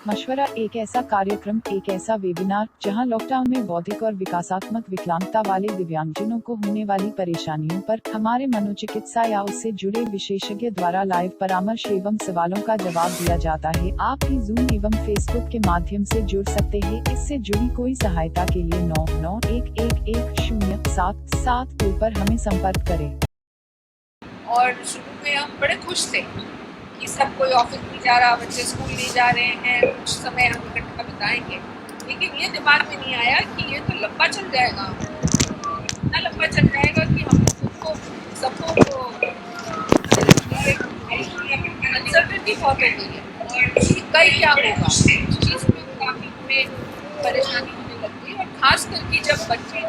मशवरा एक ऐसा कार्यक्रम, एक ऐसा वेबिनार जहां लॉकडाउन में बौद्धिक और विकासात्मक विकलांगता वाले दिव्यांगजनों को होने वाली परेशानियों पर हमारे मनोचिकित्सा या उससे जुड़े विशेषज्ञ द्वारा लाइव परामर्श एवं सवालों का जवाब दिया जाता है। आप भी जूम एवं फेसबुक के माध्यम से जुड़ सकते हैं। इससे जुड़ी कोई सहायता के लिए 99111077 पर हमें संपर्क करें। और शुरू में हम बड़े खुश थे कि सब कोई ऑफिस नहीं जा रहा, बच्चे स्कूल नहीं जा रहे हैं, कुछ समय हम इकट्ठा बिताएंगे। लेकिन ये दिमाग में नहीं आया कि ये तो लंबा चल जाएगा, इतना लंबा चल जाएगा कि हम सबको अनसर्टेनिटी बहुत हो गई है और कई क्या होगा इस चीज़ में काफ़ी हमें परेशानी होने लगती है। और खास करके जब बच्चे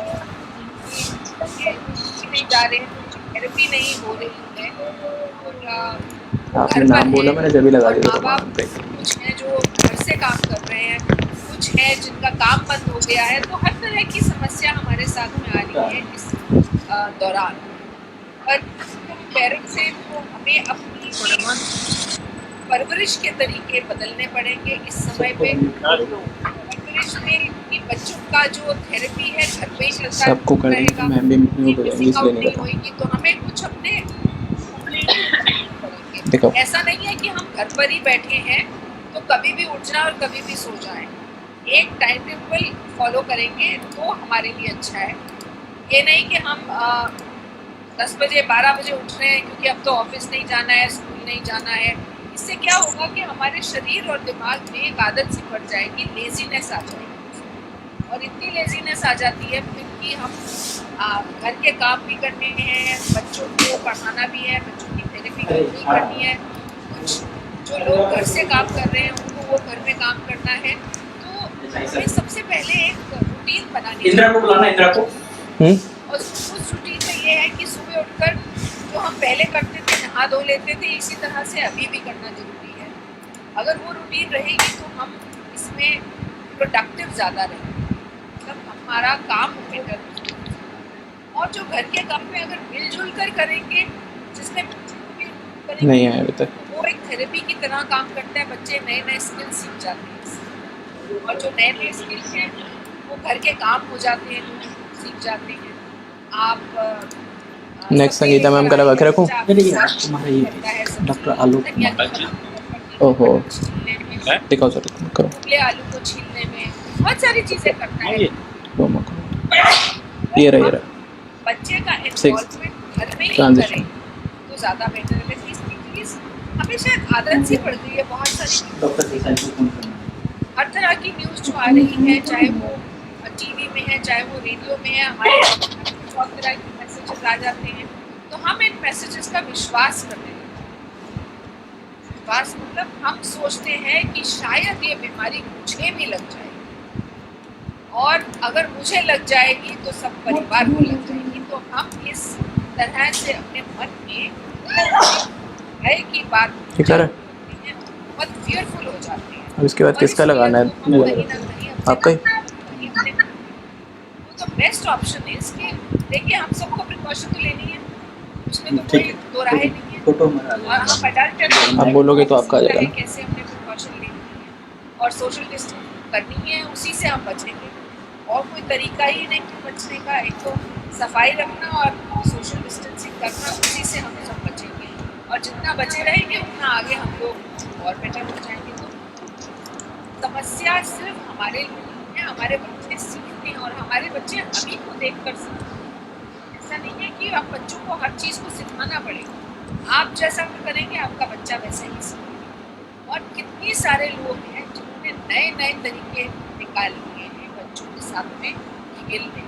नहीं जा रहे हैं, थेरेपी नहीं हो रही है और आपने नाम बोला, मैंने जब भी लगा दिया। माँ बाप कुछ हैं जो घर से काम कर रहे हैं, कुछ हैं जिनका काम बंद हो गया है, तो हर तरह की समस्या हमारे साथ में आ रही है इस दौरान। पर पेरेंट्स से तो हमें अपनी परवरिश के तरीके बदलने पड़ेंगे इस समय पे। परवरिश में कि बच्चों का जो थेरेपी है घर पे ही चलता सबको रहेगा, नहीं होगी तो हमें कुछ अपने देखो, ऐसा नहीं है कि हम घर पर ही बैठे हैं तो कभी भी उठ जाए और कभी भी सो जाए। एक टाइम टेबल फॉलो करेंगे तो हमारे लिए अच्छा है। ये नहीं कि हम 10 बजे 12 बजे उठ रहे हैं क्योंकि अब तो ऑफिस नहीं जाना है, स्कूल नहीं जाना है। इससे क्या होगा कि हमारे शरीर और दिमाग में एक आदत सी पड़ जाएगी, लेजीनेस आ जाएगी। और इतनी लेजीनेस आ जाती है फिर कि हम घर के काम भी करने हैं, बच्चों को पढ़ाना भी है, बच्चों की थेरेपी भी करनी है। कुछ जो लोग घर से काम कर रहे हैं उनको वो घर में काम करना है। तो हमें सबसे पहले एक रूटीन बनानी है। और उस रूटीन में ये है कि सुबह उठकर जो हम पहले करते थे, नहा धो लेते थे, इसी तरह से अभी भी करना जरूरी है। अगर वो रूटीन रहेगी तो हम इसमें प्रोडक्टिव ज़्यादा रहेंगे, मतलब हमारा काम बेटर। और जो घर के काम में अगर मिलजुल कर करेंगे, जिसमें नहीं है अभी तक, वो एक थेरेपी की तरह काम करता है। बच्चे नए नए स्किल सीख जाते हैं और जो नए नए स्किल्स हैं वो घर के काम हो जाते हैं, सीख जाते हैं। आप नेक्स्ट संगीता मैम का लगा के रखूं। डॉक्टर आलू, ओहो दिखाओ सर, करो। आलू को छीलने में बहुत सारी चीजें करता है। ये रहा बच्चे का इन्वॉल्वमेंट घर में ही करें तो ज्यादा बेटर है। तीसरी चीज, हमें शायद आदत सी पड़ गई है बहुत सारी हर तरह की न्यूज जो आ रही है, चाहे वो टीवी में है, चाहे वो रेडियो में है, हमारे बहुत तरह के मैसेजेस आ जाते हैं। तो हम इन मैसेजेस का विश्वास करते हैं। विश्वास मतलब हम सोचते हैं कि शायद ये बीमारी मुझे भी लग जाएगी, और अगर मुझे लग जाएगी तो सब परिवार को लग जाएगी। तो हम इस तरह से अपने मन में भय की बात बहुत फियरफुल हो जाते हैं। अब इसके बाद किसका लगाना है? आपका ही। तो बेस्ट ऑप्शन है इसके। देखिए, हम सबको प्रिकॉशन तो लेनी है, उसमें तो कोई दो राय नहीं है। और हम अडल्ट आप बोलोगे तो आपका आ जाएगा ना। कैसे हमने प्रिकॉशन लेनी है और सोशल डिस्टेंस करनी है, उसी से हम बचेंगे। और कोई तरीका ही नहीं बचने का। एक तो सफाई रखना और सोशल डिस्टेंसिंग करना, उसी से हम सब बचेंगे। और जितना बचे रहेंगे उतना आगे हम लोग और बेटर हो जाएंगे। तो समस्या सिर्फ हमारे लिए नहीं है, हमारे बच्चे सीखते हैं और हमारे बच्चे हमें को देख कर सीखते हैं। ऐसा नहीं है कि आप बच्चों को हर चीज़ को सिखाना पड़ेगा। आप जैसा करेंगे आपका बच्चा वैसा ही सीखेगा। और कितने सारे लोग हैं जिन्होंने नए नए तरीके निकाल लिए हैं बच्चों के साथ में खेलने।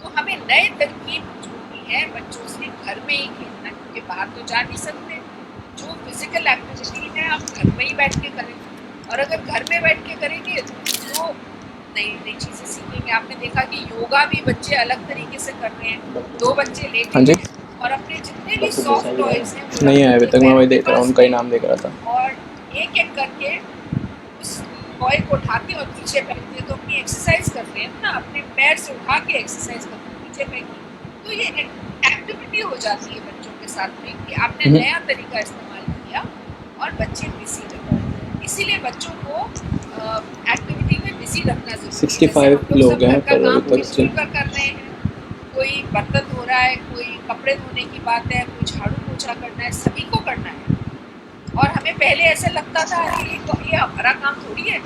तो हमें नए तरकीब जोड़नी है बच्चों से घर में ही खेलना, क्योंकि बाहर तो जा नहीं सकते। जो फिजिकल एक्टिविटी है आप घर में ही बैठ के करेंगे, और अगर घर में बैठ के करेंगे तो नई नई चीज़ें सीखेंगे। आपने देखा कि योगा भी बच्चे अलग तरीके से कर रहे हैं। 2 बच्चे लेके और अपने जितने भी सॉफ्ट टॉयज हैं नहीं है अभी तक, मैं वही देख रहा हूँ, उनका ही नाम देख रहा था। और एक एक करके उस टॉय को उठाते और पीछे फेंकते, तो अपनी एक्सरसाइज करते हैं ना, अपने पैर से उठा के एक्सरसाइज करते हैं, पीछे फेंकी। तो ये एक्टिविटी हो जाती है बच्चों के साथ में कि आपने नया तरीका इस्तेमाल किया और बच्चे बिजी रहे। इसीलिए बच्चों को एक्टिविटी में बिजी रखना जरूरी है। 65 लोग हैं पर अभी तक मिलजुल कर रहे हैं, कोई बर्तन धो रहा है, कोई कपड़े धोने की बात है, कोई झाड़ू पोछा करना है, सभी को करना है। और हमें पहले ऐसा लगता था अरे ये हमारा काम थोड़ी है,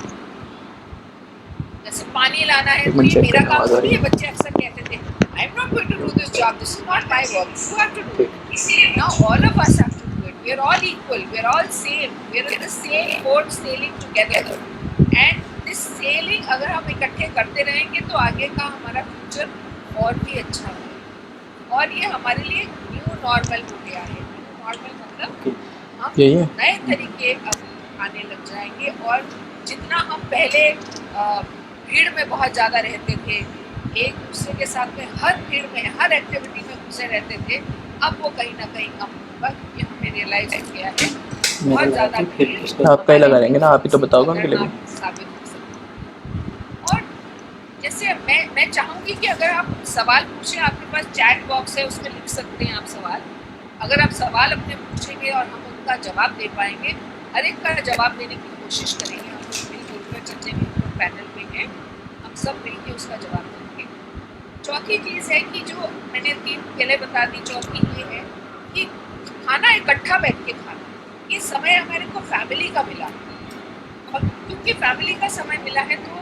जैसे पानी लाना है तो ये मेरा काम थोड़ी है। बच्चे अक्सर कहते थे I am not going to do this job, this is not my work, you have to do it. Now all of us have to do it, we are all equal, we are all same, we are in the same boat sailing together. And this sailing अगर हम इकट्ठे करते रहेंगे तो आगे का हमारा future और भी अच्छा होगा। और ये हमारे लिए न्यू नॉर्मल हो गया है। न्यू नॉर्मल मतलब हम नए तरीके अब आने लग जाएंगे। और जितना हम पहले भीड़ में बहुत ज़्यादा रहते थे, एक दूसरे के साथ में हर भीड़ में हर एक्टिविटी में घुसे रहते थे, अब वो कहीं ना कहीं कम होगा क्योंकि हमने रियलाइज किया है बहुत ज़्यादा आप कहीं लगा रहेंगे ना, आप ही तो बताओगे उनके लिए साबित हो सकता। और जैसे मैं चाहूँगी कि अगर आप सवाल पूछें, आपके पास चैट बॉक्स है, उसमें लिख सकते हैं आप सवाल। अगर आप सवाल अपने पूछेंगे और हम उनका जवाब दे पाएंगे, हर एक का जवाब देने की कोशिश करेंगे। हम मिलजुल कर जितने भी पैनल में हैं, हम सब मिलकर उसका जवाब देंगे। चौथी चीज़ है कि जो मैंने 3 पहले बता दी, चौथी ये है कि खाना इकट्ठा बैठ के खाना। ये समय हमारे को फैमिली का मिला, और क्योंकि फैमिली का समय मिला है तो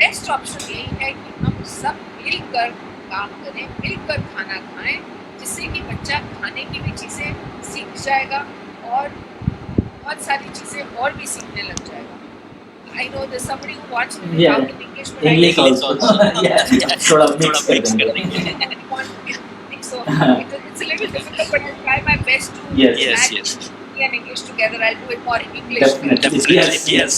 बेस्ट ऑप्शन यही है कि हम सब मिलकर काम करें, मिलकर खाना खाएं, जिससे कि बच्चा खाने की भी चीज़ें सीख जाएगा और बहुत सारी चीज़ें और भी सीखने लग जाएगा। I know there's somebody who wants me to talk in English, but English also. थोड़ा mix कर देंगे. So it's a little difficult, but I'll try my best to Yes. Hindi and English together. I'll do it more in English. Definitely. Yes.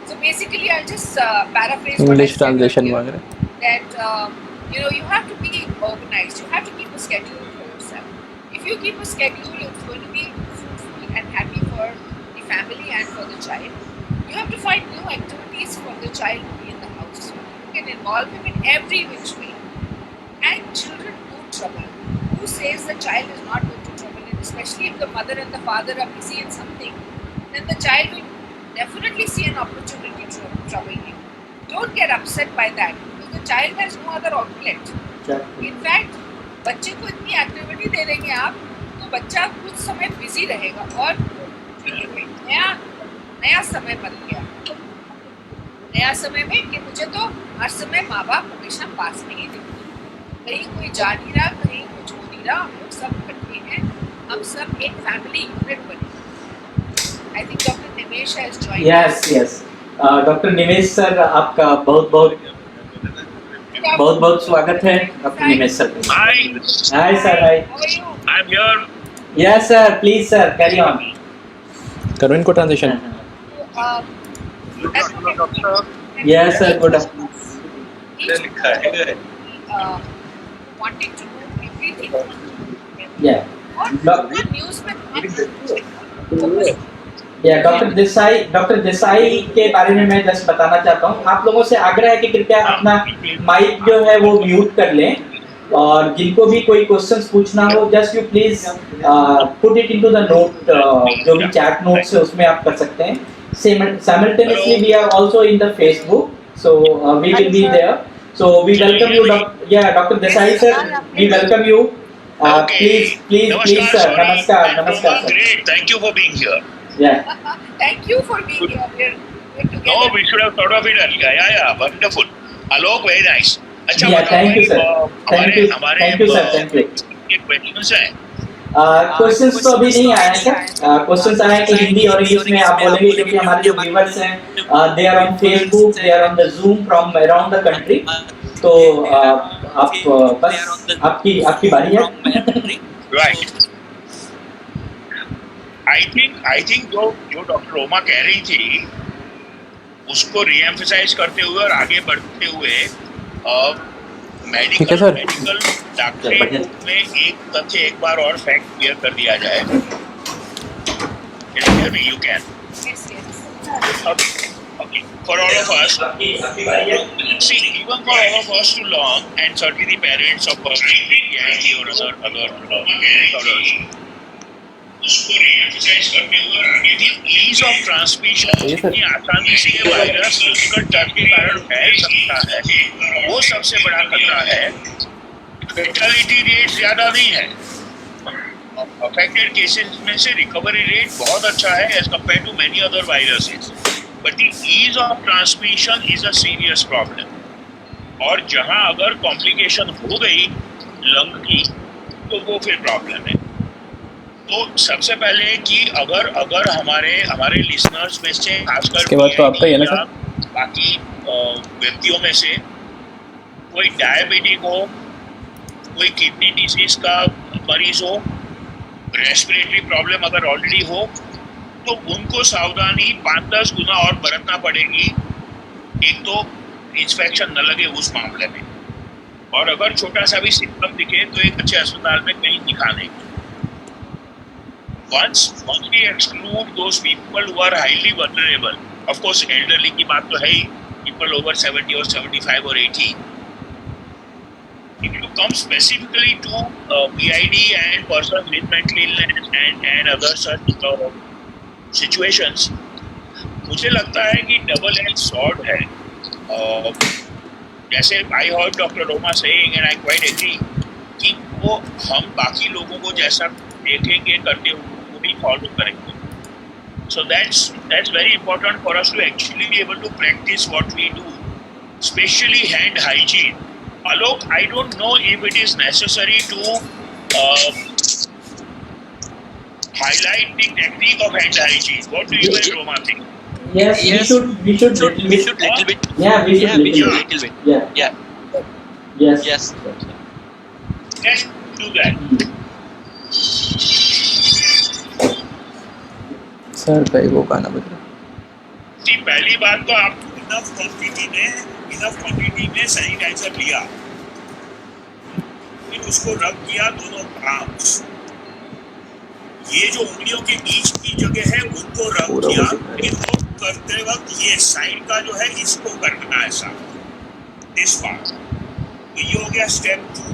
So basically, I'll just paraphrase English what I translation said वगैरह. that you have to be organized. You have to keep a schedule for yourself. If you keep a schedule, it's going to be fruitful and happy for the family and for the child. You have to find new activities for the child to be in the house. You can involve him in every which way. And children do trouble. Who says the child is not going to trouble? And especially if the mother and the father are busy in something, then the child will definitely see an opportunity to trouble you. Don't get upset by that because the child has no other outlet. In fact, बच्चे को इतनी activity दे देंगे आप तो बच्चा कुछ समय busy रहेगा और नया समय बन गया। नया समय में कि मुझे तो हर समय माँ बाप हमेशा पास में ही दिखते, कहीं कोई जा नहीं रहा, कहीं कुछ हो नहीं रहा, हम लोग सब इकट्ठे हैं, हम सब एक फैमिली यूनिट बने। I think Dr. Nimesh has joined. Yes. Doctor Nimesh sir, आपका बहुत स्वागत है doctor Nimesh sir. Hi sir, hi. How are you? I'm here. Yes sir, please sir, carry on. करो इनको transition. Doctor. Yes sir, good. Wanting to do everything. Yeah. और news में doctor Desai के बारे में मैं जस्ट बताना चाहता हूँ। आप लोगों से आग्रह है कि कृपया अपना माइक जो है वो म्यूट कर लें और जिनको भी कोई क्वेश्चंस पूछना हो just you please put it into the note, जो भी चैट नोट्स है उसमें आप कर सकते हैं। Simultaneously we are also in the Facebook, so we will be there. So we welcome you, Dr. Desai sir. We welcome you. Please sir. Namaskar sir. Great. Thank you for being here. Yeah. Thank you for being here. We're together. No, we should have thought of it earlier. Yeah, wonderful. Alok, very nice. अच्छा, Yeah, thank you sir. Thank you sir. Thank you. Questions हैं। Questions तो अभी नहीं आए हैं sir. Questions आए हैं कि हिंदी और इंग्लिश में आप बोलेंगे क्योंकि हमारे जो व्यूअर्स हैं they are on Facebook, they are on the Zoom from around the country. तो आप बस आपकी बारी है। राइट। आई थिंक जो डॉक्टर रोमा कह रही थी उसको रीएम्फसाइज करते हुए और आगे बढ़ते हुए मेडिकल डॉक्टरी में एक बार और फैक्ट क्लियर कर दिया जाए। You can. Yes. Okay. For all of us, see, even for all of us to learn, and certainly the parents of PhD or other scholars, ease of transmission इतनी आसानी से ये वायरस फिजिकल टच के कारण फैल सकता है, वो सबसे बड़ा खतरा है। फेटलिटी रेट ज्यादा नहीं है, अफेक्टेड केसेस में से रिकवरी रेट बहुत अच्छा है as compare to many other viruses, but the ease of transmission is a serious problem. और जहां अगर कॉम्प्लिकेशन हो गई लंग की तो वो फिर प्रॉब्लम है। तो सबसे पहले कि अगर हमारे लिसनर्स में से खासकर इसके बाद तो आपका ही है ना या बाकी व्यक्तियों में से कोई डायबिटिक हो, कोई किडनी डिजीज का मरीज हो, रेस्पिरेटरी प्रॉब्लम अगर ऑलरेडी हो, तो उनको सावधानी 5-10 गुना और बरतना पड़ेगी। एक तो इंस्पेक्शन न लगे उस मामले में, और अगर छोटा सा भी सिम्टम दिखे तो एक अच्छे अस्पताल में कहीं दिखाने की। Once we exclude those people who are highly vulnerable, of course elderly की बात तो है ही, people over 70 or 75 or 80. If you come specifically to PID and persons with mental illness and other such situations, मुझे लगता है कि double edged sword है। जैसे I heard Dr. Roma saying and I quite agree कि वो हम बाकी लोगों को जैसा देखेंगे करते हुए भी फॉलो करेंगे। So that's very important for us to actually be able to practice what we do, especially hand hygiene. Alok, I don't know if it is necessary to highlight the technique of hand hygiene. What do you and Roma think? Yes, we should little bit. Yeah, we should little bit. Yeah. Yes. Let's do that. Sir भाई वो गाना बज रहा। पहली बात तो आप enough quantity में सैनिटाइजर लिया, फिर उसको रब किया दोनों पाम्स, ये जो उंगलियों के बीच की जगह है उनको रब किया, लेकिन वो करते वक्त ये साइड का जो है इसको करना ऐसा, दिस पार्ट। तो ये हो गया स्टेप 2।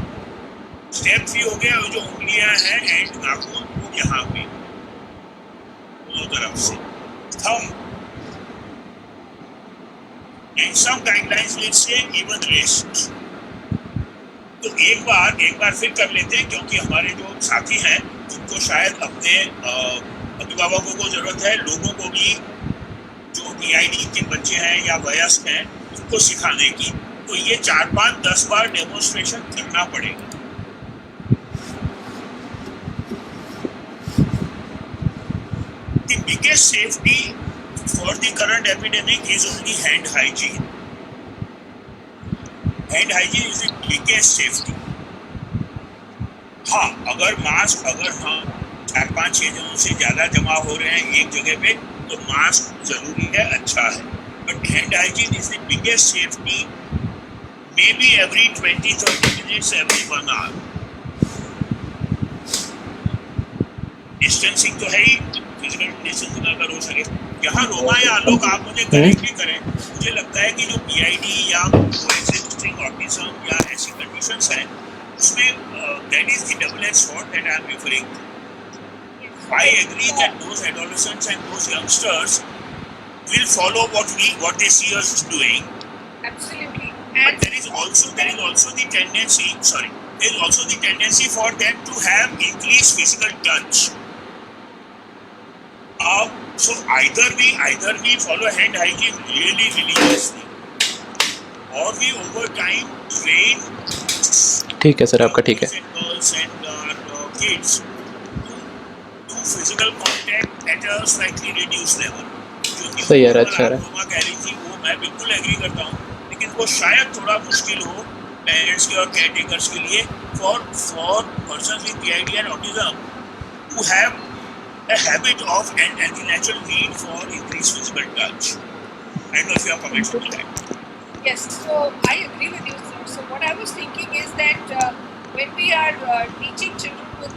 स्टेप 3 हो गया, जो उंगलियां हैं एंड नाखून वो यहाँ पे दोनों तरफ से, thumb, and some guidelines will say even wrist। तो एक बार फिर कर लेते हैं, क्योंकि हमारे जो साथी हैं उनको शायद अपने अभिभावकों को जरूरत है, लोगों को भी जो PID के बच्चे हैं या वयस्क हैं उनको सिखाने की। तो ये 4-5-10 बार डेमोन्स्ट्रेशन करना पड़ेगा। The biggest safety for the current epidemic is only hand hygiene. Hand hygiene is the biggest safety. हाँ, अगर हम 4-5-6 जनों से ज़्यादा जमा हो रहे हैं एक जगह पे तो मास्क जरूरी है, अच्छा है, but hand hygiene is the biggest safety. Maybe every 20-30 minutes, every 1 hour. Distancing तो है ही, फिजिकल डिस्टेंसिंग अगर हो सके। यहाँ रोमा या आलोक आप मुझे करेक्ट भी करें, मुझे लगता है कि जो PID या कोएक्सिस्टिंग ऑटिज्म या ऐसी कंडीशंस हैं उसमें that is the double-edged sword that I am referring to. I agree that those adolescents and those youngsters will follow what they see us doing. Absolutely. But there is also the tendency for them to have increased physical touch. So either we follow hand hygiene really religiously, or we over time train. ठीक है sir, आपका ठीक है। Girls and kids do physical contact at a slightly reduced level. सही है, अच्छा है। कह रही थी वो मैं बिल्कुल एग्री करता हूँ, लेकिन वो शायद थोड़ा मुश्किल हो पेरेंट्स के और केयर टेकर्स के लिए for persons with PID and autism who have a habit of and the natural need for increased physical touch. I don't know if you have comments on that. Yes, so I agree with you, sir. So what I was thinking is that when we are teaching children with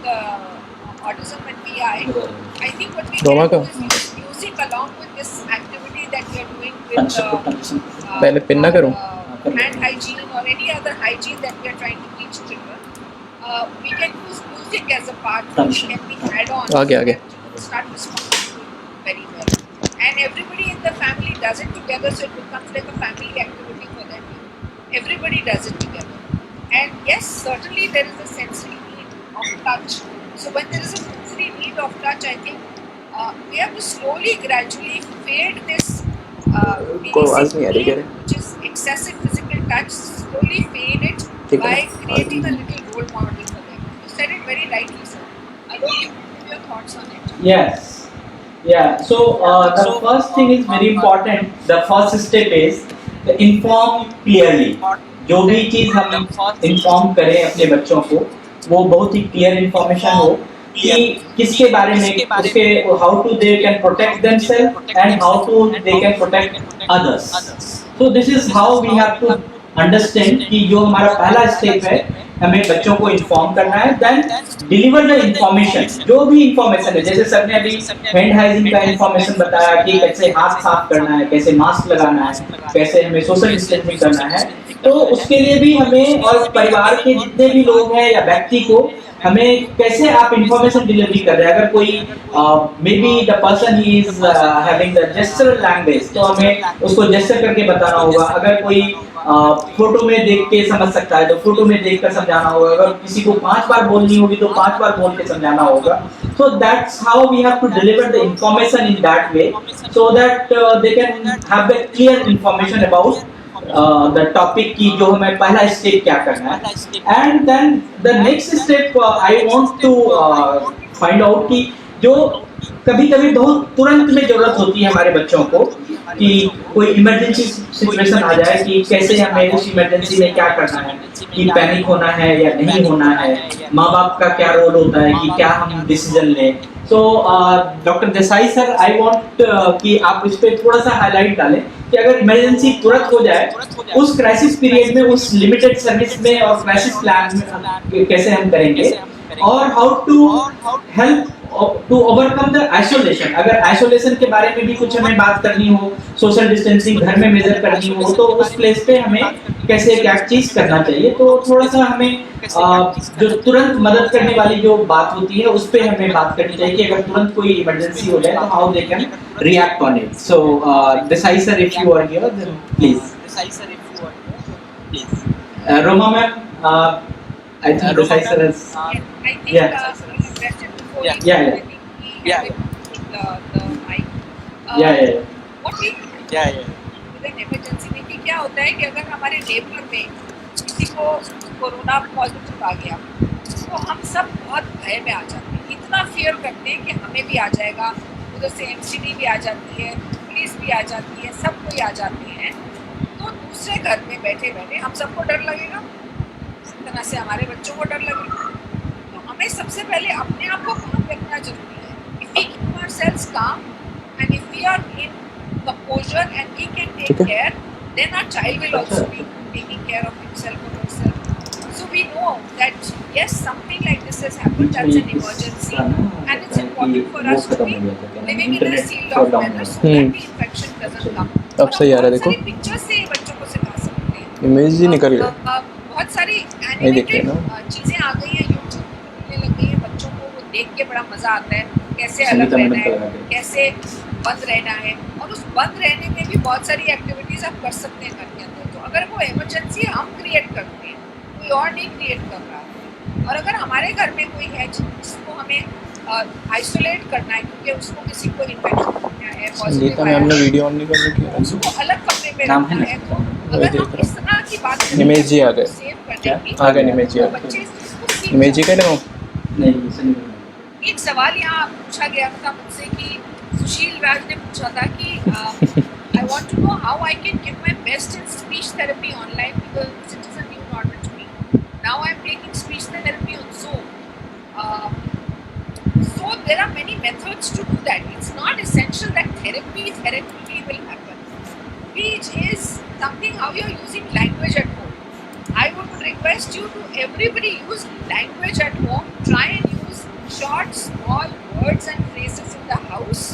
autism and PI, I think what we can do is use music along with this activity that we are doing with पहले pin ना करूँ hand hygiene or any other hygiene that we are trying to teach children. We can use music as a part which can be add on. आगे will start responding very well. And everybody in the family does it together, so it becomes like a family activity for them. Everybody does it together. And yes, certainly there is a sensory need of touch. So when there is a sensory need of touch, I think we have to slowly, gradually fade this कोई आवाज़ नहीं आ रही, basic कह need, रहे which is excessive physical touch, slowly fade it ठीक है by ना? creating a little role model for them. You said it very rightly, sir. Alok, you give your thoughts on it. Yes. Yeah. So the first thing is very important. The first step is to inform clearly. जो भी चीज हम inform करें अपने बच्चों को, वो बहुत ही क्लियर इन्फॉर्मेशन हो कि किसके बारे में, उसके how to they can protect themselves and how to they can protect others. So this is how we have to understand कि जो हमारा पहला स्टेप है, हमें बच्चों को इन्फॉर्म करना है. Then deliver the information. जो भी इन्फॉर्मेशन है, जैसे सर ने अभी हैंड हाइजीन का इन्फॉर्मेशन बताया कि कैसे हाथ साफ करना है, कैसे मास्क लगाना है, कैसे हमें सोशल डिस्टेंसिंग करना है, तो उसके लिए भी हमें और परिवार के जितने भी लोग हैं या व्यक्ति को हमें कैसे आप इंफॉर्मेशन डिलीवरी कर रहे हैं. अगर कोई maybe the person he is having the gestural language, तो हमें उसको जेस्चर करके बताना होगा. अगर कोई फोटो में देख के समझ सकता है तो फोटो में देख कर समझाना होगा. अगर किसी को 5 बार बोलनी होगी तो 5 बार बोल के समझाना होगा. So that's how we have to deliver the information in that way, so that they can have the clear information about the topic की जो हमें पहला स्टेप क्या करना है. And then the next step I want to find out कि जो कभी-कभी बहुत तुरंत में जरूरत होती है हमारे बच्चों को कि कोई इमरजेंसी सिचुएशन आ जाए कि कैसे हमें उस इमरजेंसी में क्या करना है, कि पैनिक होना है या नहीं होना है, माँ बाप का क्या रोल होता है कि क्या हम डिसीजन लें. So doctor Desai sir, I want कि आप इस पे थोड़ा सा हाईलाइट डालें कि अगर इमरजेंसी तुरंत हो जाए, उस क्राइसिस पीरियड में, उस लिमिटेड सर्विस में और क्राइसिस प्लान में कैसे हम करेंगे, और how to help to overcome the isolation. अगर आइसोलेशन के बारे में भी कुछ हमें बात करनी हो, सोशल डिस्टेंसिंग घर में मेजर करनी हो, तो उस प्लेस पे हमें कैसे क्या चीज करना चाहिए. तो थोड़ा सा हमें जो तुरंत मदद करने वाली जो बात होती है उस पे हमें बात करनी चाहिए कि अगर तुरंत कोई इमरजेंसी हो जाए तो how they can react on it. So Desai sir, if you are here then please. Roma ma'am, I think Desai sir has. I think Yeah. question before Yeah. you, Yeah. I think he the mic. Yeah. What we with an emergency में कि क्या होता है कि अगर हमारे neighbour में किसी को कोरोना पॉजिटिव आ गया, तो हम सब बहुत भय में आ जाते हैं. इतना फियर करते हैं कि हमें भी आ जाएगा, उधर से एमसीडी भी आ जाती है, पुलिस भी आ जाती है, सब कोई आ जाते हैं. तो दूसरे घर में बैठे बैठे हम सबको डर लगेगा, इस तरह से हमारे बच्चों को डर लगेगा. तो हमें सबसे पहले अपने आप को काम रखना जरूरी है. If we keep ourselves calm and if we are in composure and we can take care, then our child will also be taking care of himself or herself. So we know that yes, something like this has happened. That's an emergency, and it's important for us to be living in a sealed off manner so that the infection doesn't come. अब सही आ रहा है, देखो. Picture से बच्चों को सिखा सकते हैं. इमेज ही निकल गया. बहुत सारी नहीं दिखते एनिमेटेड ना. चीजें आ गई हैं, यूट्यूब पे मिलने लग गई हैं. बच्चों को वो देख के बड़ा मजा आता है, कैसे अलग रहना है, कैसे बंद रहना है. और उस बंद रहने में भी बहुत सारी एक्टिविटीज आप कर सकते हैं घर के अंदर. तो अगर वो इमरजेंसी हम क्रिएट करते हैं, कोई और नहीं क्रिएट कर रहा है, और अगर हमारे घर में कोई है जिसको हमें आइसोलेट करना है क्योंकि उसको किसी को इन्फेक्शन हो गया है, संगीता मैम ने वीडियो ऑन नहीं कर रखी है. उसको अलग कमरे में रखना है. तो अगर हम इस तरह की बात करें, इमेज ही आ गए. सेव करने की, आ गए इमेज ही आ तो गए. बच्चे इसको सीख इमेज ही कह रहा हूँ. नहीं सही. एक सवाल यहाँ पूछा गया था मुझसे कि सुशील राज ने पूछा था कि I want to know how I can give my best in speech therapy online because it is a new normal to me. Now I am taking speech therapy on Zoom. So there are many methods to do that. It's not essential that therapy will happen. Speech is something how you're using language at home. I would request you to everybody use language at home. Try and use short, small words and phrases in the house.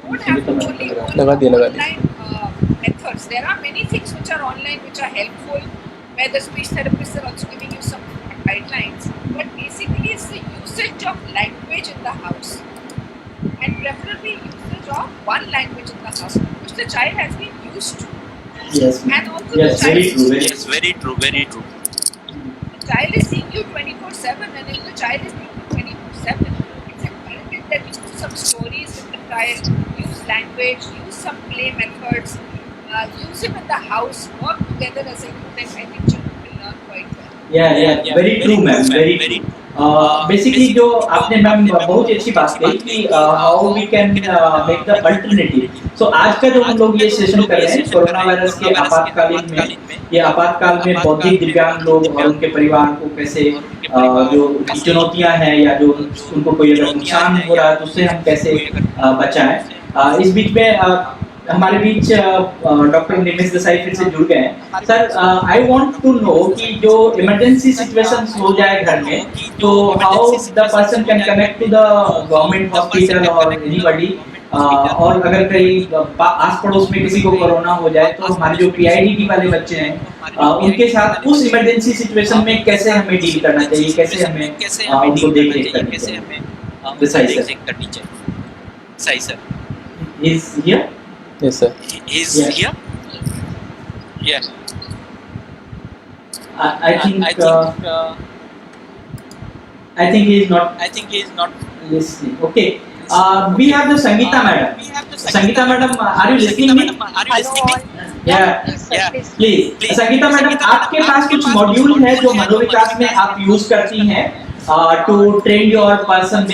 Don't have to only go लगा दिया. online methods. There are many things which are online which are helpful, where the speech therapists are also giving you some guidelines. But basically, it's the usage of language in the house. preferably usage of one language in the house, which the child has been used to. Yes. And also Yes, the very child, true. Very Yes, very true, very true. the child is seeing you 24/7, and if the child is seeing you 24/7, it's imperative that you use some stories with the child, use language, use some play methods, use him in the house, work together as a unit, and I think children will learn quite well. yeah, very true, ma'am, very true. Basically जो आपने ma'am बहुत ही अच्छी बात कही कि how we can make the alternative. So आज का जो हम लोग ये सेशन कर रहे हैं कोरोना वायरस के आपातकालीन में, ये आपातकाल में बौद्धिक दिव्यांग लोग और उनके परिवार को कैसे जो चुनौतियां हैं या जो उनको कोई अगर नुकसान हो रहा है तो उससे हम कैसे बचाएं. इस बीच में हमारे बीच डॉक्टर निमिष देसाई फिर से जुड़ गए हैं. Sir, I want to know कि जो इमरजेंसी सिचुएशंस हो जाए घर में, तो how the person can connect to the government hospital और एनीबॉडी, और अगर कहीं आस पड़ोस में किसी को कोरोना हो जाए तो हमारे जो पीआईडीटी वाले बच्चे हैं उनके साथ उस इमरजेंसी सिचुएशन में कैसे हमें डील करना चाहिए, कैसे हमें उनको देख-रेख करनी चाहिए. Desai sir. Is here? Yes, sir. He's Yeah. here? Yeah. I think he is not listening. Okay. We have the Sangeeta madam. Sangeeta madam, are you listening me? Yeah. Please. Sangeeta madam, आपके पास कुछ module है जो मनोविकास में आप use करती हैं to train your person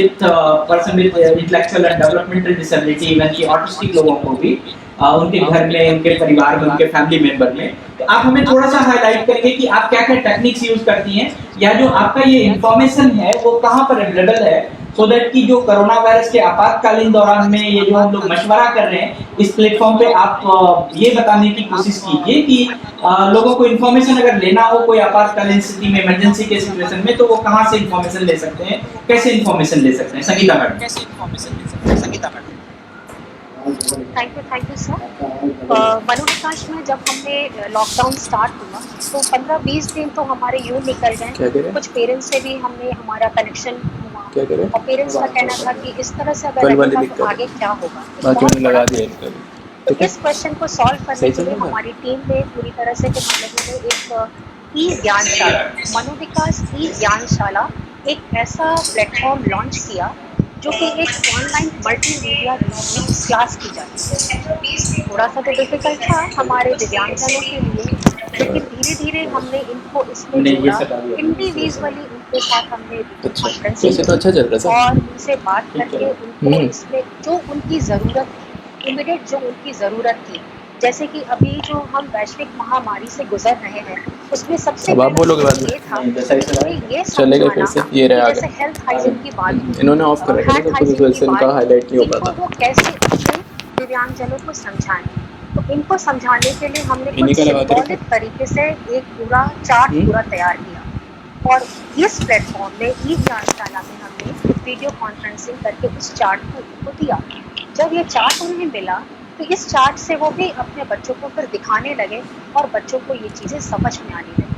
with intellectual and developmental disability, even कि autistic लोगों को भी उनके घर में, उनके परिवार में, उनके फैमिली मेंबर में. तो आप हमें थोड़ा सा हाईलाइट करेंगे कि आप क्या क्या टेक्निक्स यूज करती हैं, या जो आपका ये इंफॉर्मेशन है वो कहाँ पर अवेलेबल है, सो दैट कि जो कोरोना वायरस के आपातकालीन दौरान में ये जो हम लोग मशवरा कर रहे हैं इस प्लेटफॉर्म पे आप ये बताने की कोशिश कीजिए कि लोगों को इन्फॉर्मेशन अगर लेना हो कोई आपातकालीन स्थिति में, इमरजेंसी के सिचुएशन में, तो वो कहाँ से इन्फॉर्मेशन ले सकते हैं, कैसे इन्फॉर्मेशन ले सकते हैं. Sangeeta madam. Thank you sir. Manovikas में जब हमने लॉकडाउन स्टार्ट हुआ तो 15-20 दिन तो हमारे यूं निकल गए. कुछ पेरेंट्स से भी हमने हमारा कनेक्शन हुआ और पेरेंट्स का कहना था कि इस तरह से अगर लगेगा तो आगे क्या होगा. तो इस क्वेश्चन को सॉल्व करने के लिए हमारी टीम ने पूरी तरह से एक ई ज्ञानशाला, मनोविकास ई ज्ञानशाला, एक ऐसा प्लेटफॉर्म लॉन्च किया जो कि एक ऑनलाइन मल्टीमीडिया क्लास की जाती है. थोड़ा सा तो डिफिकल्ट था हमारे दिव्यांगजनों के लिए, लेकिन धीरे धीरे हमने इनको इसमें जोड़ा. इंडिविजुअली उनके साथ हमने कॉन्फ्रेंसिंग तो अच्छा चल रहा है और उनसे बात करके उनको इसमें जो उनकी ज़रूरत थी, इमीडिएट जो उनकी ज़रूरत थी, जैसे कि अभी जो हम वैश्विक महामारी से गुजर रहे हैं उसमें सबसे अब आप बोलोगे बाद में. ये था ये चलेगा फिर से, ये रहा जैसे हेल्थ हाइजीन की बात हुई, इन्होंने ऑफ कर रखा है तो कुछ वजह से इनका हाईलाइट नहीं हो पाता. वो कैसे अपने दिव्यांगजनों को समझाएं, तो इनको समझाने के लिए हमने कुछ सिंबॉलिक तरीके से एक पूरा चार्ट पूरा तैयार किया और इस प्लेटफॉर्म में ई ज्ञानशाला में हमने वीडियो कॉन्फ्रेंसिंग करके उस चार्ट को उनको दिया. जब ये चार्ट उन्हें मिला तो इस चार्ट से वो भी अपने बच्चों को फिर दिखाने लगे और बच्चों को ये चीज़ें समझ में आने लगी.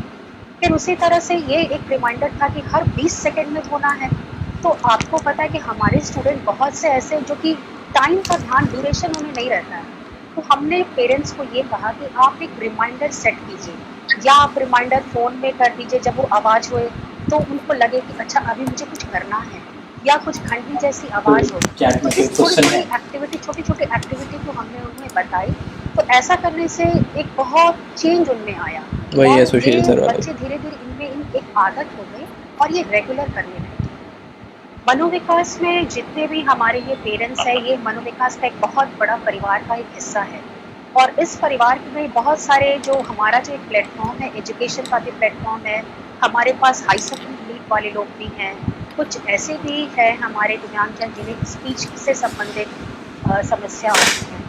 फिर उसी तरह से ये एक रिमाइंडर था कि हर 20 सेकंड में धोना है. तो आपको पता है कि हमारे स्टूडेंट बहुत से ऐसे जो कि टाइम का ध्यान, ड्यूरेशन उन्हें नहीं रहता है, तो हमने पेरेंट्स को ये कहा कि आप एक रिमाइंडर सेट कीजिए या आप रिमाइंडर फ़ोन में कर दीजिए. जब वो आवाज़ होए तो उनको लगे कि अच्छा अभी मुझे कुछ करना है, या कुछ घंटी जैसी आवाज़ हो. तो इस थोड़ी एक्टिविटी, छोटी छोटी एक्टिविटी को हमने उन्हें बताई, तो ऐसा करने से एक बहुत चेंज उनमें आया. वही है सुशील सर वाला. बच्चे धीरे धीरे इनमें एक आदत हो गई और ये रेगुलर करने लगे. मनोविकास में जितने भी हमारे ये पेरेंट्स हैं, ये मनोविकास का एक बहुत बड़ा परिवार का एक हिस्सा है. और इस परिवार में बहुत सारे जो हमारा जो एक प्लेटफॉर्म है, एजुकेशन का भी प्लेटफॉर्म है, हमारे पास हाई स्कूल लीड वाले लोग भी हैं, कुछ ऐसे भी हैं हमारे दिव्यांगजन जिन्हें स्पीच से संबंधित समस्या होती है.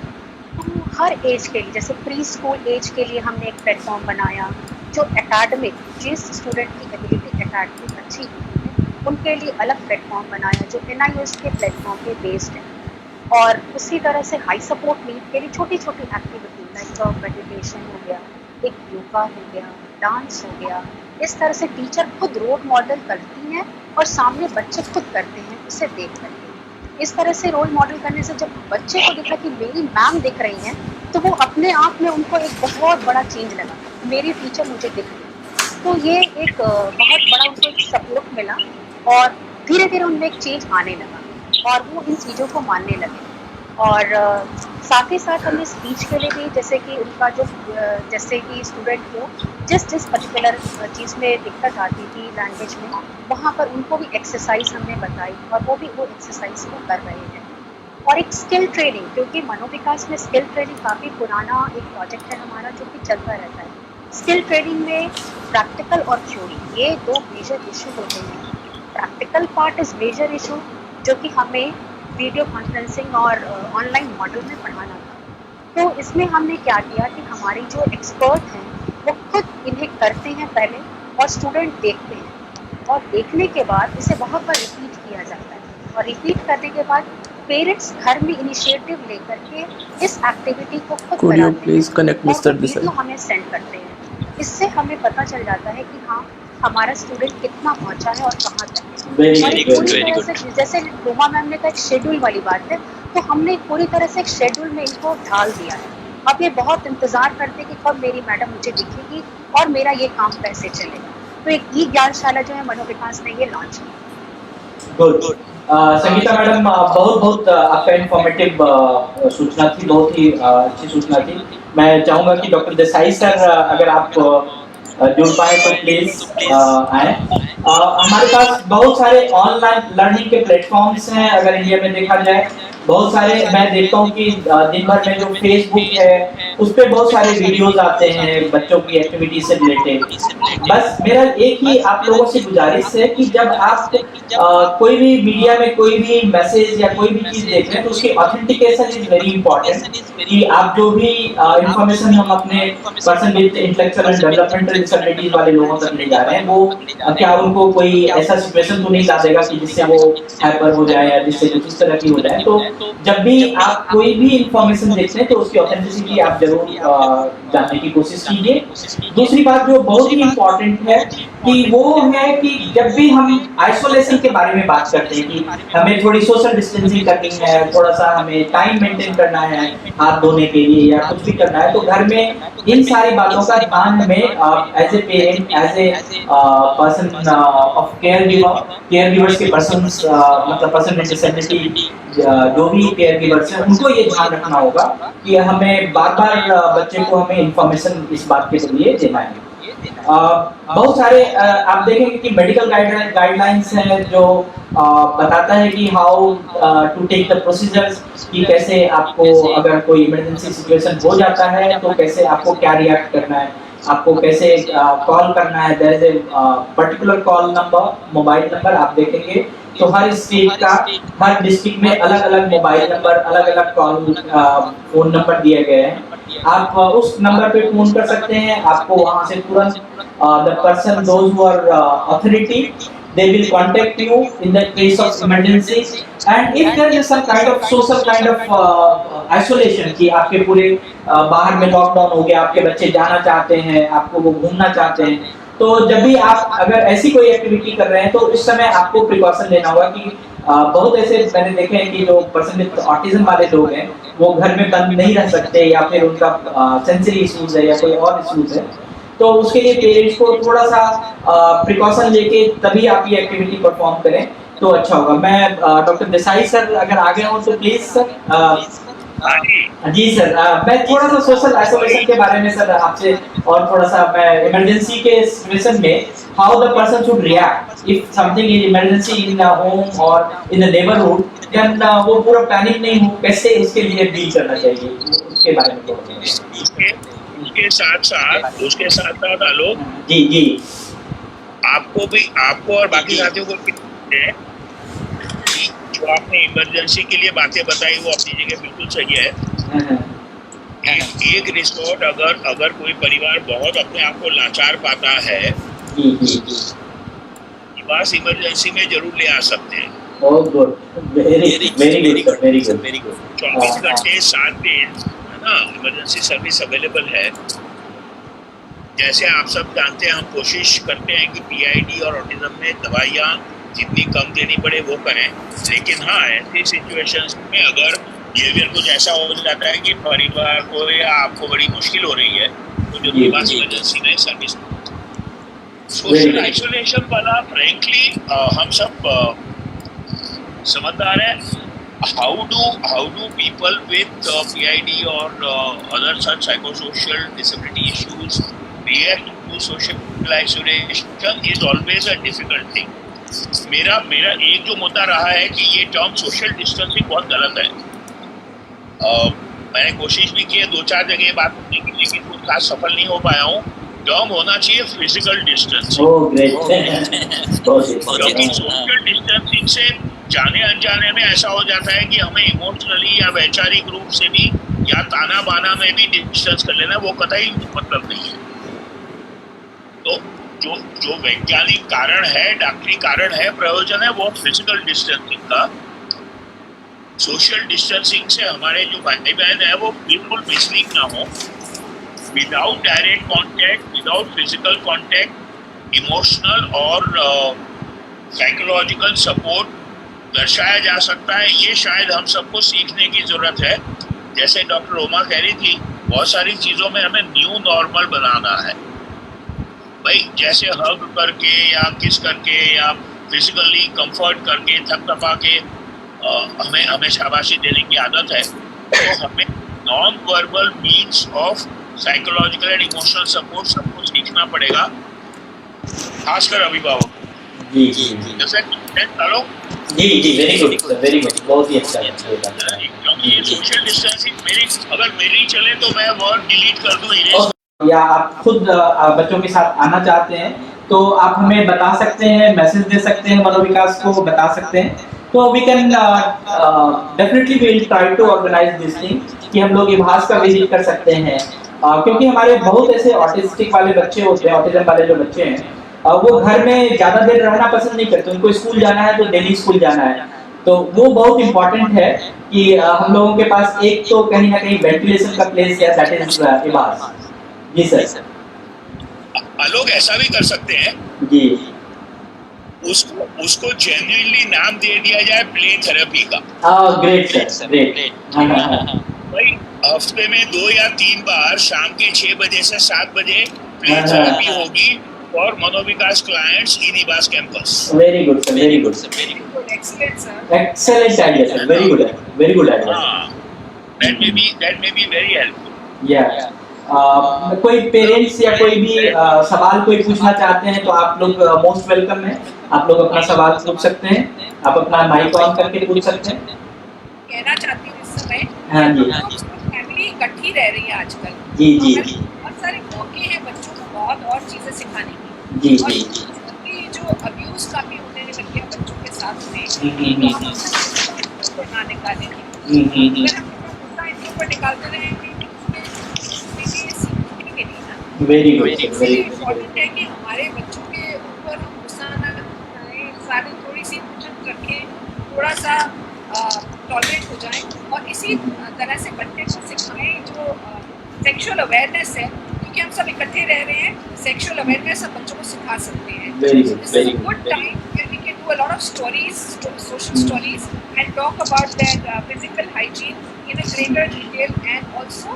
तो हर एज के लिए, जैसे प्री स्कूल एज के लिए हमने एक प्लेटफॉर्म बनाया, जो एकेडमिक, जिस स्टूडेंट की एबिलिटी एकेडमिक अच्छी होती है उनके लिए अलग प्लेटफॉर्म बनाया जो NIOS के प्लेटफॉर्म पे बेस्ड है. और उसी तरह से हाई सपोर्ट नीड के लिए छोटी छोटी एक्टिविटी लाइक मेडिटेशन हो गया, एक योगा हो गया, डांस हो गया. इस तरह से टीचर खुद रोल मॉडल करती हैं और सामने बच्चे खुद करते हैं उसे देख करके. इस तरह से रोल मॉडल करने से जब बच्चे को दिखा कि मेरी मैम दिख रही हैं, तो वो अपने आप में उनको एक बहुत बड़ा चेंज लगा, मेरी टीचर मुझे दिख रही है। तो ये एक बहुत बड़ा उनको एक सपोर्ट मिला और धीरे धीरे उनमें एक चेंज आने लगा और वो इन चीज़ों को मानने लगे। और साथ ही साथ हमने स्पीच के लिए भी, जैसे कि उनका जो जैसे कि स्टूडेंट को जिस जिस पर्टिकुलर चीज़ में दिक्कत आती थी लैंग्वेज में, वहाँ पर उनको भी एक्सरसाइज हमने बताई और वो भी वो एक्सरसाइज को कर रहे हैं। और एक स्किल ट्रेनिंग, क्योंकि मनोविकास में स्किल ट्रेनिंग काफ़ी पुराना एक प्रोजेक्ट है हमारा जो कि चलता रहता है। स्किल ट्रेनिंग में प्रैक्टिकल और थ्योरी ये दो मेजर इशू होते हैं। Practical part is major issue जो कि हमें वीडियो कॉन्फ्रेंसिंग और ऑनलाइन मॉडल में पढ़ाना था। तो इसमें हमने क्या किया कि हमारी जो एक्सपर्ट हैं वो खुद इन्हें करते हैं पहले और स्टूडेंट देखते हैं और देखने के बाद इसे बहुत बार रिपीट किया जाता है और रिपीट करने के बाद पेरेंट्स घर में इनिशिएटिव लेकर के इस एक्टिविटी को खुद Could you कराते please हैं connect और Mr. वो Desai? वीडियो हमें सेंड करते हैं। इससे हमें पता चल जाता है कि हाँ, हमारा स्टूडेंट कितना पहुंचा है और कहाँ तक है। Very और good, एक very पूरी very तरह से, जैसे रोमा मैम ने कहा एक शेड्यूल वाली बात है, तो हमने पूरी तरह से एक शेड्यूल में इनको ढाल दिया है। अब ये बहुत इंतजार करते हैं कि कब मेरी मैडम मुझे दिखेगी और मेरा ये काम कैसे चलेगा। तो एक ई ज्ञानशाला जो है मनोविकास ने ये लॉन्च किया। गुड। संगीता मैडम, बहुत बहुत आपका इन्फॉर्मेटिव सूचना थी, बहुत ही अच्छी सूचना थी। मैं चाहूँगा कि डॉक्टर देसाई सर अगर आप जुड़ पाए तो प्लीज आए। हमारे पास बहुत सारे ऑनलाइन लर्निंग के प्लेटफॉर्म्स हैं। अगर इंडिया में देखा जाए बहुत सारे, मैं देखता हूँ कि दिन भर में जो फेसबुक है उस पर बहुत सारे वीडियोस आते हैं बच्चों की एक्टिविटी से रिलेटेड। बस मेरा एक ही आप लोगों से गुजारिश है कि जब आप कोई भी मीडिया में कोई भी मैसेज या कोई भी चीज देख रहे हैं तो उसकी ऑथेंटिकेशन इज वेरी इंपॉर्टेंट, कि आप जो भी इंफॉर्मेशन हम अपने person with intellectual and developmental disabilities वाले लोगों तक ले जा रहे हैं, वो क्या उनको कोई ऐसा सिचुएशन तो नहीं ला देगा कि जिससे वो हाइपर हो जाए या जिससे कुछ इस तरह की हो जाए। तो जब भी आप कोई भी इंफॉर्मेशन देखते हैं तो उसकी ऑथेंटिसिटी आप जरूर जानने की कोशिश कीजिए। दूसरी बात जो बहुत ही इंपॉर्टेंट है कि वो है कि जब भी हम आइसोलेशन के बारे में बात करते हैं कि हमें थोड़ी सोशल डिस्टेंसिंग करनी है, थोड़ा सा हमें टाइम मेंटेन करना है हाथ धोने के लिए या कुछ भी करना है, तो घर में इन सारी बातों का ध्यान में as a parent, as a person of care givers के पर्सन, मतलब पर्सन विद डिसेबिलिटी जो भी केयर गिवर्स हैं उनको ये ध्यान रखना होगा कि हमें बार बार बच्चे को हमें इंफॉर्मेशन इस बात के लिए देना है। बहुत सारे आप देखेंगे कि मेडिकल गाइडलाइंस हैं जो बताता है कि how to take the procedures, कि कैसे आपको अगर कोई इमरजेंसी सिचुएशन हो जाता है तो कैसे आपको क्या रिएक्ट करना है, आपको कैसे कॉल करना है। There is a particular call number, mobile number आप देखेंगे तो हर स्टेट का, हर डिस्ट्रिक्ट में अलग अलग मोबाइल नंबर, अलग अलग कॉल फोन नंबर दिए गए हैं। आप उस नंबर पे फोन कर सकते हैं, आपको वहां से तुरंत the person those who are authority they will contact you in the case of emergency, and if there is some kind of social kind of isolation कि आपके पूरे बाहर में लॉकडाउन हो गया, आपके बच्चे जाना चाहते हैं, आपको वो घूमना चाहते हैं, तो जब भी आप अगर ऐसी कोई एक्टिविटी कर रहे हैं तो उस समय आपको प्रिकॉशन लेना होगा कि बहुत ऐसे मैंने देखे हैं कि जो पर्सन विद ऑटिज्म वाले लोग हैं वो घर में बंद नहीं रह सकते या फिर उनका सेंसरी इश्यूज है या कोई और इश्यूज है, तो उसके लिए पेरेंट्स को थोड़ा सा प्रिकॉशन लेके तभी आप ये एक्टिविटी परफॉर्म करें तो अच्छा होगा। मैं डॉक्टर देसाई सर अगर आ गए हो तो प्लीज सर। जी सर, मैं थोड़ा सा सोशल आइसोलेशन के बारे में सर आपसे और थोड़ा सा, मैं इमरजेंसी के सिचुएशन में how the person should react if something is emergency in the home और इन द नेबरहुड, देन वो पूरा पैनिक नहीं हो, कैसे उसके लिए डील करना चाहिए उसके बारे में थोड़ा। उसके साथ आलोक जी आपको और बाकी साथियों को जो आपने इमरजेंसी के लिए बातें बताई वो अपनी जगह बिल्कुल सही है। एक रिसोर्ट अगर कोई परिवार बहुत अपने आप को लाचार पाता है बस इमरजेंसी में जरूर ले आ सकते हैं। बहुत गुड, वेरी गुड। 24 घंटे 7 दिन है ना, इमरजेंसी सर्विस अवेलेबल है। जैसे आप सब जानते हैं हम कोशिश करते हैं कि PID और ऑटिज्म में दवाइयाँ जितनी कम देनी पड़े वो करें। लेकिन हाँ, ऐसी सिचुएशंस में अगर बिहेवियर कुछ ऐसा हो जाता है कि परिवार को या आपको बड़ी मुश्किल हो रही है, तो जो निवास इमरजेंसी में सर्विस सोशल आइसोलेशन वाला फ्रैंकली हम सब समझदार है। How do people with PID और other such psychosocial disability issues react to social isolation is always a difficult thing. मेरा एक जो मुद्दा रहा है कि ये टर्म सोशल डिस्टेंसिंग बहुत गलत है। मैंने कोशिश भी की है 2-4 जगह बात करने की, लेकिन कुछ खास सफल नहीं हो पाया हूँ। टर्म होना चाहिए फिजिकल डिस्टेंसिंग, क्योंकि सोशल डिस्टेंसिंग से जाने अनजाने में ऐसा हो जाता है कि हमें इमोशनली या वैचारिक रूप से भी या ताना बाना में भी डिस्टेंस कर लेना, वो कतई मतलब नहीं है। तो जो वैज्ञानिक कारण है, डॉक्टरी कारण है, प्रयोजन है वो फिजिकल डिस्टेंसिंग का। सोशल डिस्टेंसिंग से हमारे जो भाई बहन है वो बिल्कुल मिसलीड ना हो। Without direct contact, without physical contact, emotional और साइकोलॉजिकल सपोर्ट दर्शाया जा सकता है। ये शायद हम सबको सीखने की जरूरत है। जैसे डॉक्टर उमा कह रही थी, बहुत सारी चीज़ों में हमें न्यू नॉर्मल बनाना है भाई। जैसे हग करके या किस करके या फिजिकली कंफर्ट करके थपथपा के हमें शाबाशी देने की आदत है। तो हमें non verbal means of psychological and emotional support सबको सीखना पड़ेगा, खासकर अभिभावक। जी जैसे हेलो जी वेरी गुड, बहुत ही अच्छा है। क्योंकि सोशल डिस्टेंसिंग अगर मेरी चले तो मैं वर्ड डिलीट कर दूं, इरेज या आप खुद बच्चों के साथ आना चाहते हैं तो आप हमें बता सकते हैं, मैसेज दे सकते हैं, मनोविकास को बता सकते हैं। तो we can definitely we will try to organise this thing कि हम लोग इभास का विजिट कर सकते हैं, क्योंकि हमारे बहुत ऐसे ऑटिस्टिक वाले बच्चे होते हैं, ऑटिज्म वाले जो बच्चे हैं वो घर में ज़्यादा देर रहना पसंद नहीं करते। उनको स्कूल जाना है तो डेली स्कूल जाना है, तो वो बहुत इम्पोर्टेंट है कि हम लोगों के पास एक तो कहीं ना कहीं वेंटिलेशन का प्लेस है, दैट इज इभास। जी सर। लोग ऐसा भी कर सकते हैं जी, उसको जेन्युइनली नाम दे दिया जाए प्ले थेरेपी का। Great sir, great. भाई हफ्ते में 2 या 3 बार शाम के 6 बजे से 7 बजे प्ले थेरेपी होगी for Manovikas clients in IHBAS campus. Very good sir, very good sir, excellent sir, excellent idea sir, very good idea. That may be very helpful. या कोई पेरेंट्स या कोई भी सवाल कोई पूछना चाहते हैं तो आप लोग मोस्ट वेलकम है। आप लोग अपना सवाल पूछ सकते हैं, आप अपना माइक ऑन करके पूछ सकते हैं। कहना चाहती हूँ इस समय, हाँ जी, फैमिली इकट्ठी रह रही है आजकल। जी जी, बहुत सारे मौके हैं बच्चों को बहुत और चीजें सिखाने की। जी और जी, जो अब्यूज काफी होने लग गया बच्चों के साथ में, ना निकालने की, अगर हम अपना इनके ऊपर निकालते रहेंगे वेरी गुड, वेरी इम्पोर्टेंट है कि हमारे बच्चों के ऊपर हम गुस्सा ना करें, सारी थोड़ी सी पूजन करके थोड़ा सा टॉलरेट हो जाए और इसी तरह से बच्चे को सिखाएं जो सेक्सुअल अवेयरनेस है, क्योंकि हम सब इकट्ठे रह रहे हैं। सेक्सुअल अवेयरनेस हम बच्चों को सिखा सकते हैं। Very good, good time where we can do a lot of stories, social stories, and talk about their physical hygiene in a greater detail, and also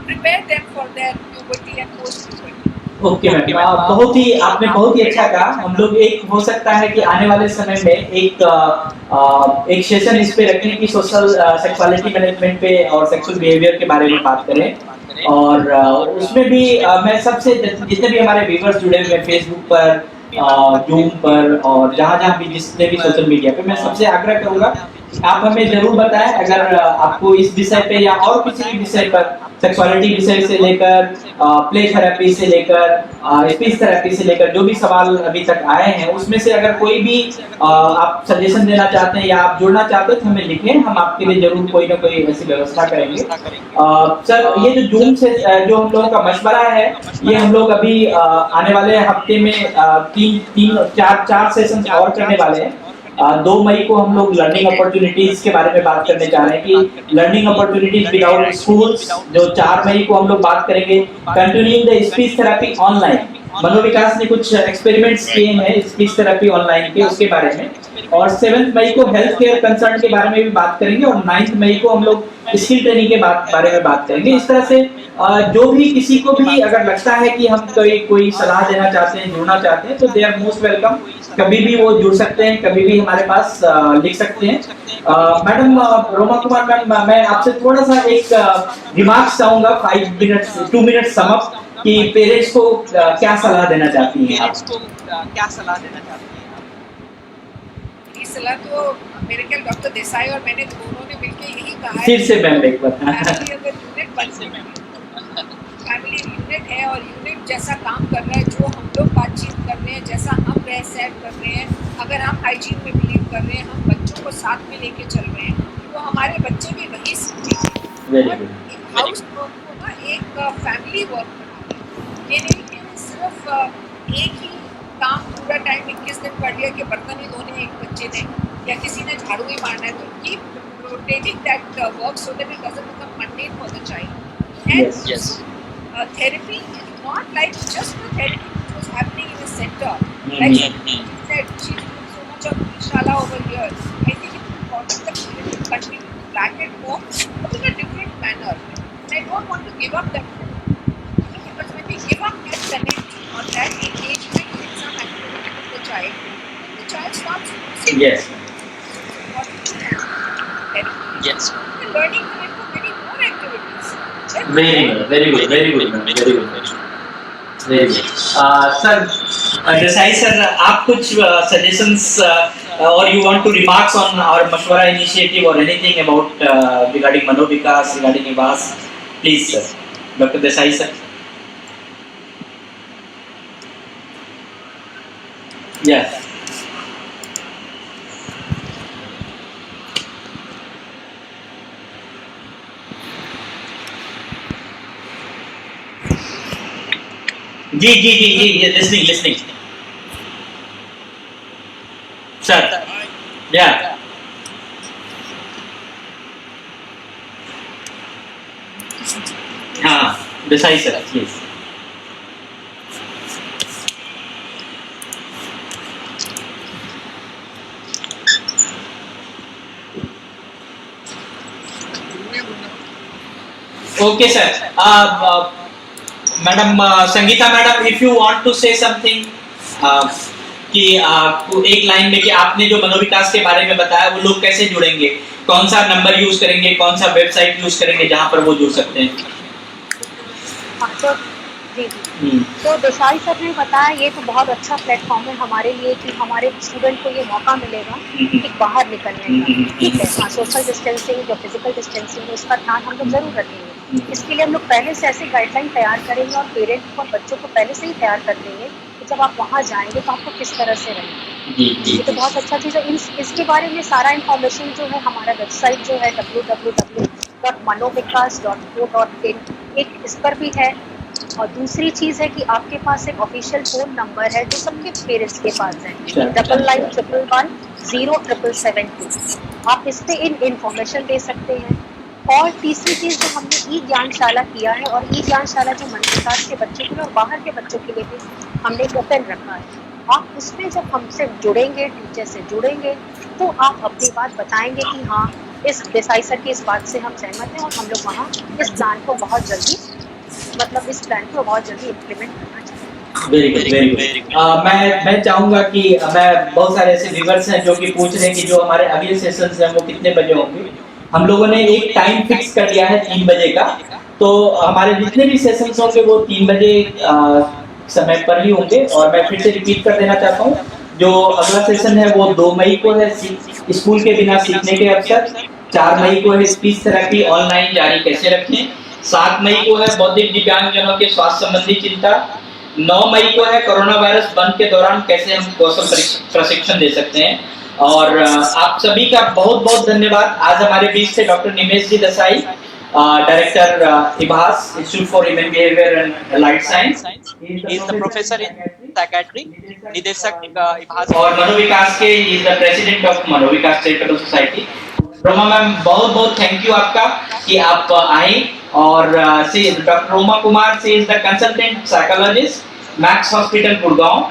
prepare them for their puberty and post puberty. Okay ma'am, आपने बहुत ही अच्छा कहा। हम लोग एक हो सकता है कि आने वाले समय में एक सेशन इस पे रखें कि सोशल सेक्सुअलिटी मैनेजमेंट पे और सेक्सुअल बिहेवियर के बारे में बात करें। और उसमें भी मैं सबसे जितने भी हमारे व्यूअर्स जुड़े हुए हैं फेसबुक पर, जूम पर और जहाँ भी जितने भी सोशल मीडिया पे, मैं सबसे आग्रह करूँगा आप हमें जरूर बताएं अगर आपको इस विषय पे या और किसी भी विषय पर, सेक्सुअलिटी विषय से लेकर प्ले थेरेपी से लेकर स्पीच थेरेपी से लेकर जो भी सवाल अभी तक आए हैं, उसमें से अगर कोई भी आप सजेशन देना चाहते हैं या आप जुड़ना चाहते हैं तो हमें लिखें, हम आपके लिए जरूर कोई ना कोई ऐसी व्यवस्था करेंगे। सर, ये जो जूम से जो हम लोगों का मशवरा है, ये हम लोग अभी आने वाले हफ्ते में 4 सेशन और करने वाले हैं। 2 मई को हम लोग लर्निंग अपॉर्चुनिटीज के बारे में बात करने जा रहे हैं कि लर्निंग अपॉर्चुनिटीज विदाउट स्कूल्स। जो 4 मई को हम लोग बात करेंगे continuing the speech therapy online, Manovikas ने कुछ एक्सपेरिमेंट्स किए हैं स्पीच थेरेपी ऑनलाइन के, उसके बारे में, और 7 मई को हेल्थ केयर कंसर्न के बारे में भी बात करेंगे, और 9 मई को हम लोग स्किल ट्रेनिंग के बारे में बात करेंगे। इस तरह से जो भी किसी को भी अगर लगता है कि हम कोई सलाह देना चाहते हैं, जुड़ना चाहते हैं, तो दे आर मोस्ट वेलकम। कभी भी वो जुड़ सकते हैं, कभी भी हमारे पास लिख सकते हैं। मैडम रोमा कुमार मैम, मैं आपसे थोड़ा सा एक रिमार्क्स चाहूंगा, 2 मिनट सम अप, कि पेरेंट्स को क्या सलाह देना चाहती हैं आप? ये सलाह तो मेरे ख्याल डॉक्टर देसाई और मैंने दोनों ने मिलकर यही कहा है। फिर से मैम एक बार। फैमिली यूनिट है और यूनिट जैसा काम कर रहा है, जो हम लोग बातचीत कर रहे हैं, जैसा हम रह सहन कर रहे हैं, अगर हम हाइजीन में बिलीव कर रहे हैं, हम बच्चों को साथ में लेके चल रहे हैं, तो हमारे बच्चे भी वही सीखेंगे। हाउस वर्क को ना एक फैमिली वर्क बनाना, ये नहीं कि सिर्फ एक ही काम पूरा टाइम 21 दिन कर लिया कि बर्तन ही धोने एक बच्चे ने या किसी ने झाड़ू ही मारना है, तो keep rotating that work so that it doesn't become mundane for the child. Yes. Therapy is not like just the therapy which was happening in the center. Like she said, she's doing so much of Shala over here. I think it's important that we continue to track it more, but in a different manner. And I don't want to give up that, because when we give up that connection or that engagement in some activity with the child, then the child stops using Yes. therapy. Yes. We're learning to do many more activities. Very good, very good, very good, very good, very good. Sir, Desai sir, आप कुछ suggestions or you want to remarks on our मशवरा initiative or anything about regarding Manovikas, regarding IVAS, please sir, Dr. Desai sir. Yeah. जी, listening. Sir, yeah. हाँ, Desai sir, please. Okay sir. Madam Sangeeta madam, if you want to say something, कि एक line में कि आपने जो मनोविकास के बारे में बताया, वो लोग कैसे जुड़ेंगे, कौन सा नंबर यूज करेंगे, कौन सा वेबसाइट यूज करेंगे जहां पर वो जुड़ सकते हैं? तो देसाई सर ने बताया, ये तो बहुत अच्छा प्लेटफॉर्म है हमारे लिए कि हमारे स्टूडेंट को ये मौका मिलेगा कि बाहर निकलने का। ठीक है, हाँ, सोशल डिस्टेंसिंग, जो फिजिकल डिस्टेंसिंग है, उसका ध्यान हम लोग जरूर रखेंगे। इसके लिए हम लोग पहले से ऐसे गाइडलाइन तैयार करेंगे और पेरेंट्स और बच्चों को पहले से ही तैयार कर देंगे कि जब आप वहाँ जाएंगे तो आपको किस तरह से रहेंगे। ये तो बहुत अच्छा चीज़ है। इसके बारे में सारा इन्फॉर्मेशन जो है हमारा वेबसाइट जो है www.manovikas.co.in, एक इस पर भी है। और दूसरी चीज़ है कि आपके पास एक ऑफिशियल फ़ोन नंबर है जो सबके पेरेंट्स के पास है, 9911107772। आप इस पर इन्फॉर्मेशन दे सकते हैं। और तीसरी चीज़ जो हमने ई ज्ञानशाला किया है, और ई ज्ञानशाला जो मनोविकास के बच्चों के लिए और बाहर के बच्चों के लिए भी हमने ओपन रखा है। आप उसमें जब हमसे जुड़ेंगे, टीचर से जुड़ेंगे, तो आप अपनी बात बताएंगे कि हाँ, इस देसाई सर की इस बात से हम सहमत हैं और हम लोग वहाँ इस प्लान को बहुत जल्दी इम्प्लीमेंट करना चाहते हैं। Very good, very good. मैं चाहूँगा कि मैं बहुत सारे ऐसे व्यूअर्स हैं जो कि पूछ रहे हैं कि जो हमारे अगले सेशंस हैं वो कितने बजे होंगे। हम लोगों ने एक टाइम फिक्स कर दिया है 3 बजे का, तो हमारे जितने भी सेशंस होंगे वो 3 बजे समय पर ही होंगे। और मैं फिर से रिपीट कर देना चाहता हूँ, जो अगला सेशन है वो 2 मई को है स्कूल के बिना सीखने के अवसर, 4 मई को है स्पीच थेरेपी ऑनलाइन जारी कैसे रखें, 7 मई को है बौद्धिक दिव्यांगजनों के स्वास्थ्य संबंधी चिंता, 9 मई को है कोरोना वायरस बंद के दौरान कैसे हम कौशल प्रशिक्षण दे सकते हैं। और आप सभी का बहुत बहुत धन्यवाद। आज हमारे बीच थे doctor Nimesh ji Desai, director IVAS, institute for human behaviour and allied science, He is the professor in psychiatry, निदेशक IVAS, और मनोविकास के he is the president of Manovikas charitable society. Roma ma'am, बहुत बहुत थैंक यू आपका कि आप आए। और doctor Roma Kumar, she is the consultant psychologist Max hospital Gurgaon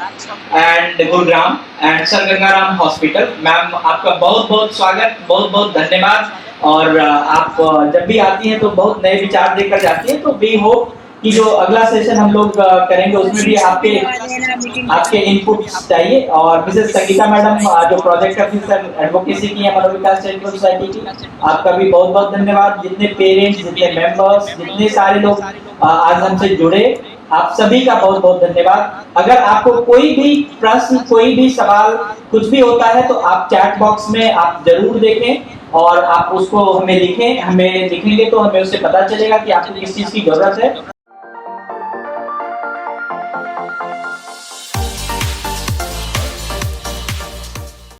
and Gurugram and sir Gangaram hospital. Ma'am आपका बहुत बहुत स्वागत, बहुत बहुत धन्यवाद। और आप जब भी आती हैं तो बहुत नए विचार देकर जाती हैं, तो वी होप कि जो अगला सेशन हम लोग करेंगे उसमें भी आपके इनपुट्स चाहिए। और मिसेस संगीता मैडम जो प्रोजेक्ट ऑफिसर एडवोकेसी की है मनोविकास चैरिटेबल सोसाइटी की, आपका भी बहुत बहुत धन्यवाद। जितने पेरेंट्स, जितने मेंबर्स, जितने सारे लोग आज हमसे जुड़े, आप सभी का बहुत बहुत धन्यवाद। अगर आपको कोई भी प्रश्न, कोई भी सवाल, कुछ भी होता है तो आप चैट बॉक्स में आप जरूर देखें और आप उसको हमें लिखें। हमें लिखेंगे तो हमें उससे पता चलेगा कि आपको किस चीज की जरूरत है।